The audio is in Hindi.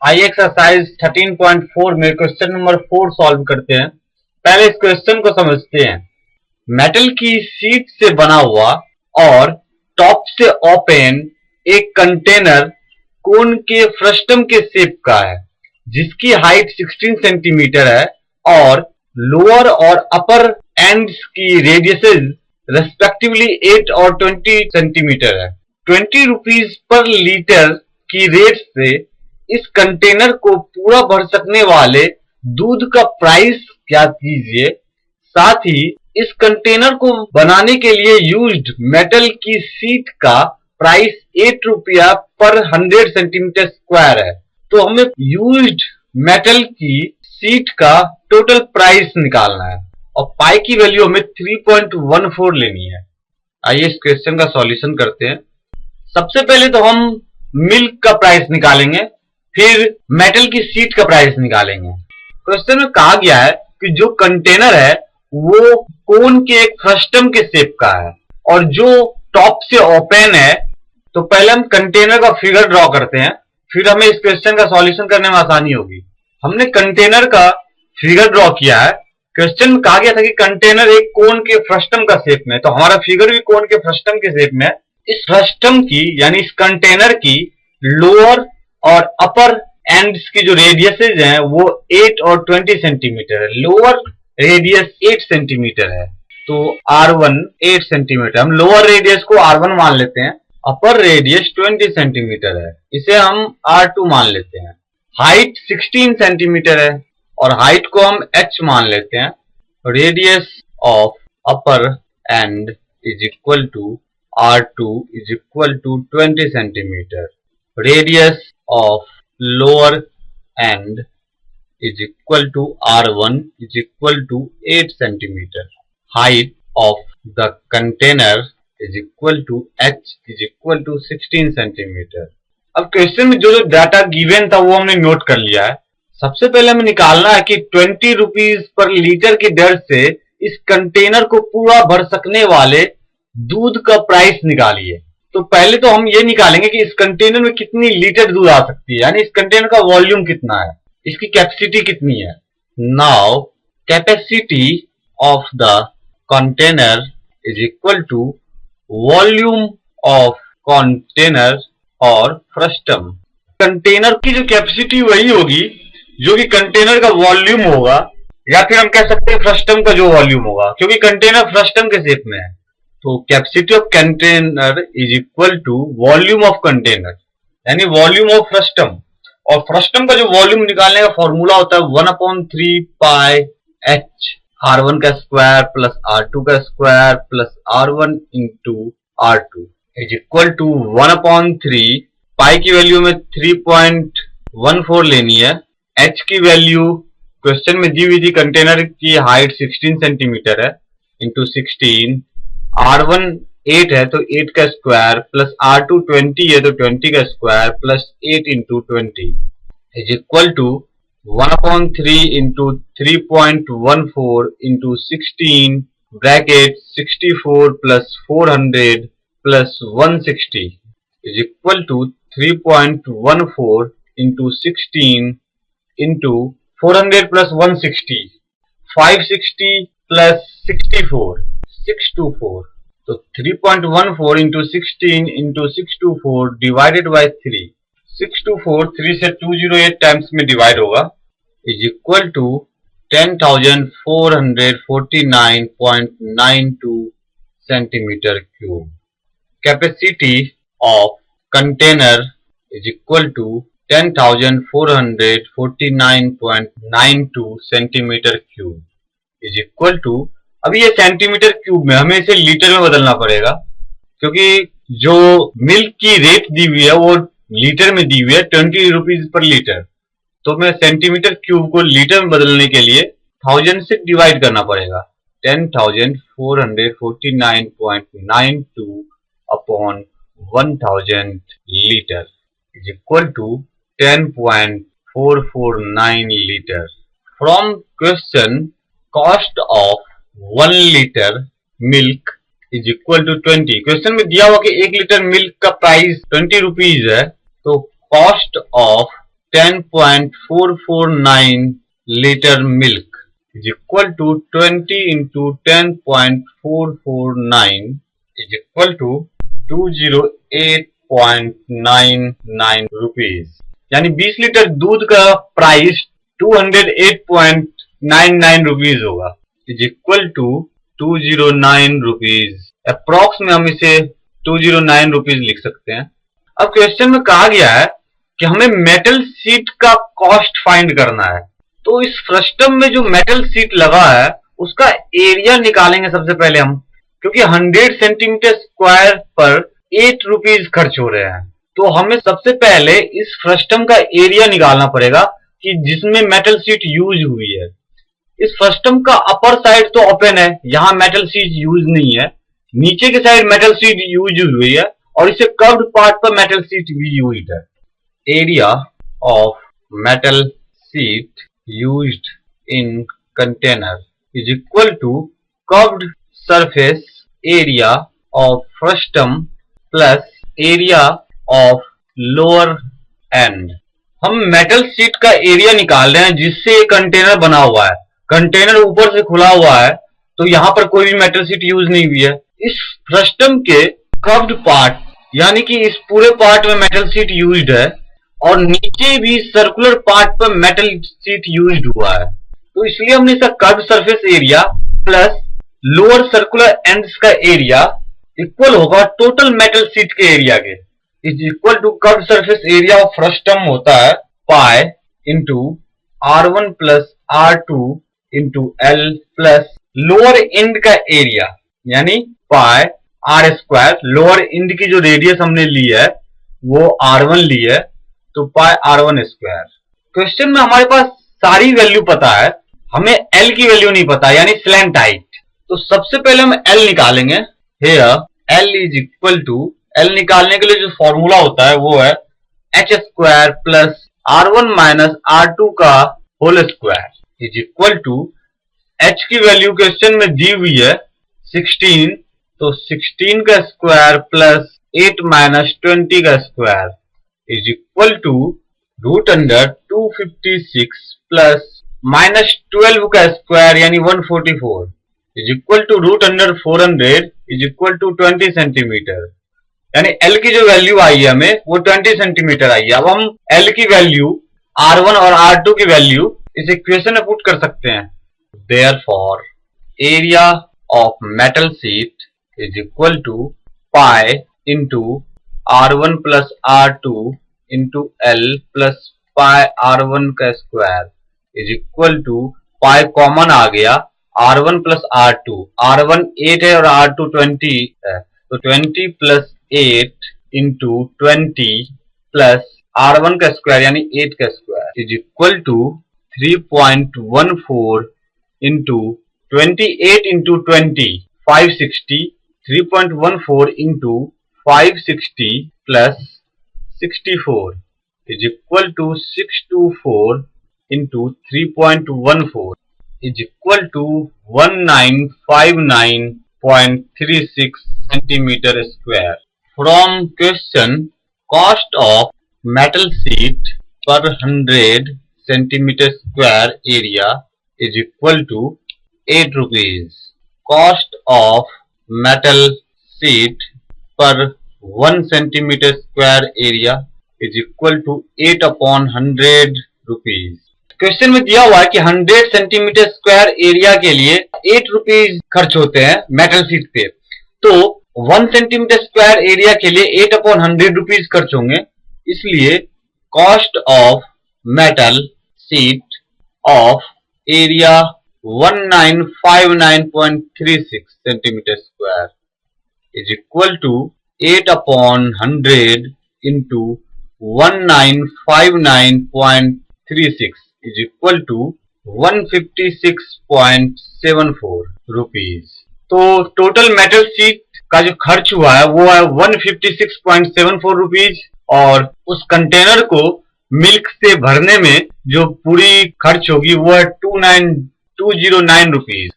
आइए एक्सरसाइज 13.4 में क्वेश्चन नंबर 4 सॉल्व करते हैं। पहले इस क्वेश्चन को समझते हैं। मेटल की शीट से बना हुआ और टॉप से ओपन एक कंटेनर कोन के फ्रस्टम के शेप का है, जिसकी हाइट 16 सेंटीमीटर है और लोअर और अपर एंड्स की रेडियसेस रेस्पेक्टिवली 8 और 20 सेंटीमीटर है। 20 रुपीज पर लीटर की रेट से इस कंटेनर को पूरा भर सकने वाले दूध का प्राइस ज्ञात कीजिए। साथ ही इस कंटेनर को बनाने के लिए यूज्ड मेटल की शीट का प्राइस 8 रुपया पर 100 सेंटीमीटर स्क्वायर है। तो हमें यूज्ड मेटल की शीट का टोटल प्राइस निकालना है और पाई की वैल्यू हमें 3.14 लेनी है। आइए इस क्वेश्चन का सॉल्यूशन करते हैं। सबसे पहले तो हम मिल्क का प्राइस निकालेंगे, फिर मेटल की शीट का प्राइस निकालेंगे। क्वेश्चन में कहा गया है कि जो कंटेनर है वो कोन के एक फ्रस्टम के शेप का है और जो टॉप से ओपन है। तो पहले हम कंटेनर का फिगर ड्रॉ करते हैं, फिर हमें इस क्वेश्चन का सॉल्यूशन करने में आसानी होगी। हमने कंटेनर का फिगर ड्रॉ किया है। क्वेश्चन में कहा गया था कि कंटेनर एक कोन के फ्रस्टम का शेप में, तो हमारा फिगर भी कोन के फ्रस्टम के शेप में है। इस फ्रस्टम की यानी इस कंटेनर की लोअर और अपर एंड्स की जो रेडियसेज हैं वो 8 और 20 सेंटीमीटर है। लोअर रेडियस 8 सेंटीमीटर है तो R1 8 सेंटीमीटर, हम लोअर रेडियस को R1 मान लेते हैं। अपर रेडियस 20 सेंटीमीटर है, इसे हम R2 मान लेते हैं। हाइट 16 सेंटीमीटर है और हाइट को हम H मान लेते हैं। Radius of upper end is equal to R2 is equal to 20 centimetre. Radius of lower end is equal to R1 is equal to 8 centimeter. Height of the container is equal to H is equal to 16 centimeter. अब क्वेश्चन में जो डाटा गिवन था वो हमने नोट कर लिया है। सबसे पहले हमें निकालना है कि 20 रुपीज पर लीटर की दर से इस कंटेनर को पूरा भर सकने वाले दूध का प्राइस निकालिए। तो पहले तो हम ये निकालेंगे कि इस कंटेनर में कितनी लीटर दूध आ सकती है, यानी इस कंटेनर का वॉल्यूम कितना है, इसकी कैपेसिटी कितनी है। Now capacity of the container is equal to volume of container और फ्रस्टम। कंटेनर की जो कैपेसिटी वही होगी जो कि कंटेनर का वॉल्यूम होगा, या फिर हम कह सकते हैं फ्रस्टम का जो वॉल्यूम होगा, क्योंकि कंटेनर फ्रस्टम के शेप में है। तो capacity of container is equal to volume of container यानी वॉल्यूम ऑफ फ्रस्टम। और फ्रस्टम का जो वॉल्यूम निकालने का फॉर्मूला होता है 1/3 पाई H R1 का स्क्वायर प्लस R2 का square plus R1 into R2 is equal to 1/3 pi की वैल्यू में 3.14 लेनी है। H की वैल्यू क्वेश्चन में दी हुई थी, कंटेनर की हाइट 16 सेंटीमीटर है इंटू 16। R1 8 है तो 8 का स्क्वायर प्लस R2 20 है तो 20 का square plus 8 into 20 is equal to 1/3 into 3.14 into 16 bracket 64 plus 400 plus 160 is equal to 3.14 into 16 into 400 plus 160 560 plus 64 624। तो 3.14 इंटू 16 इंटू 624 डिवाइडेड बाई 3। 624 3 से 208 टाइम्स में डिवाइड होगा is equal to 10,449.92 centimetre cube. Capacity of container is equal to 10,449.92 centimetre cube is equal to, अभी ये सेंटीमीटर क्यूब में, हमें इसे लीटर में बदलना पड़ेगा क्योंकि जो मिल्क की रेट दी हुई है वो लीटर में दी हुई है 20 रुपीज पर लीटर। तो मैं सेंटीमीटर क्यूब को लीटर में बदलने के लिए 1000 से डिवाइड करना पड़ेगा। 10,449.92 upon 1000 litre is equal to 10.449 litre. From question cost of 1 litre milk is equal to 20। Question में दिया हुआ कि 1 लीटर मिल्क का प्राइस 20 रुपीज है, तो cost of 10.449 liter milk is equal to 20 into 10.449 is equal to 208.99 rupees। यानी 20 लीटर दूध का प्राइस 208.99 रुपीज होगा, is equal to 209 rupees. Approx में हम इसे 209 रुपीज लिख सकते हैं। अब क्वेश्चन में कहा गया है कि हमें मेटल शीट का कॉस्ट फाइंड करना है। तो इस फ्रस्टम में जो मेटल शीट लगा है उसका एरिया निकालेंगे सबसे पहले हम, क्योंकि 100 सेंटीमीटर स्क्वायर पर 8 रुपीज खर्च हो रहे हैं। तो हमें सबसे पहले इस फ्रस्टम का एरिया निकालना पड़ेगा कि जिसमें मेटल शीट यूज हुई है। इस फ्रस्टम का अपर साइड तो ओपन है, यहां मेटल शीट यूज नहीं है। नीचे के साइड मेटल शीट यूज हुई है और इसे कर्व्ड पार्ट पर मेटल शीट भी यूज है। Area of metal sheet used in container is equal to curved surface area of frustum plus area of lower end. हम मेटल शीट का एरिया निकाल रहे हैं जिससे ये कंटेनर बना हुआ है। कंटेनर ऊपर से खुला हुआ है तो यहां पर कोई भी मेटल शीट यूज नहीं हुई है। इस फ्रस्टम के कर्व्ड पार्ट यानी कि इस पूरे पार्ट में मेटल शीट यूज्ड है और नीचे भी सर्कुलर पार्ट पर मेटल शीट यूज्ड हुआ है। तो इसलिए हमने इसका curved surface area plus lower circular ends का एरिया इक्वल होगा टोटल मेटल शीट के एरिया के, is equal to curved surface area of frustum होता है pi into R1 plus R2 into L plus lower end का एरिया यानी pi R square. Lower end की जो रेडियस हमने ली है वो R1 ली है तो पाई R1 स्क्वायर। क्वेश्चन में हमारे पास सारी वैल्यू पता है, हमें L की वैल्यू नहीं पता यानी स्लैंट हाइट। तो सबसे पहले हम L निकालेंगे। Here L is equal to, L निकालने के लिए जो फॉर्मूला होता है वो है h square plus R1 minus R2 का whole square is equal to h की वैल्यू क्वेश्चन में दी हुई है 16, तो 16 का स्क्वायर प्लस 8 माइनस 20 का square is equal to root under 256 plus minus 12 का स्क्वायर यानी 144 is equal to root under 400 is equal to 20 centimetre. यानी L की जो वैल्यू आई है हमें वो 20 सेंटीमीटर आई है। अब हम L की वैल्यू R1 और R2 की वैल्यू इस इक्वेशन में पुट कर सकते हैं। Therefore, area of metal sheet is equal to pi into R1 plus R2 into L plus pi R1 का square is equal to pi common आ गया R1 plus R2। R1 8 है और R2 20 है तो 20 प्लस 8 इंटू 20 प्लस R1 का स्क्वायर यानी 8 का square is equal to 3.14 into 28 into 20 560, 3.14 into 560 plus 64 is equal to 624 into 3.14 is equal to 1959.36 centimeter square. From question, cost of metal sheet per 100 centimeter square area is equal to 8 rupees. Cost of metal sheet per 1 centimeter square area is equal to 8 upon 100 rupees. Question में दिया हुआ है कि 100 सेंटीमीटर स्क्वायर एरिया के लिए 8 रुपीज खर्च होते हैं मेटल शीट पे। तो 1 सेंटीमीटर स्क्वायर एरिया के लिए 8 अपॉन 100 रुपीज खर्च होंगे, इसलिए cost of metal sheet of area 1959.36 centimetre square is equal to 8 upon 100 into 1959.36 is equal to 156.74 rupees. तो टोटल मेटल शीट का जो खर्च हुआ है वो है 156.74 रुपीज और उस कंटेनर को मिल्क से भरने में जो पूरी खर्च होगी वो है 209 रुपीज।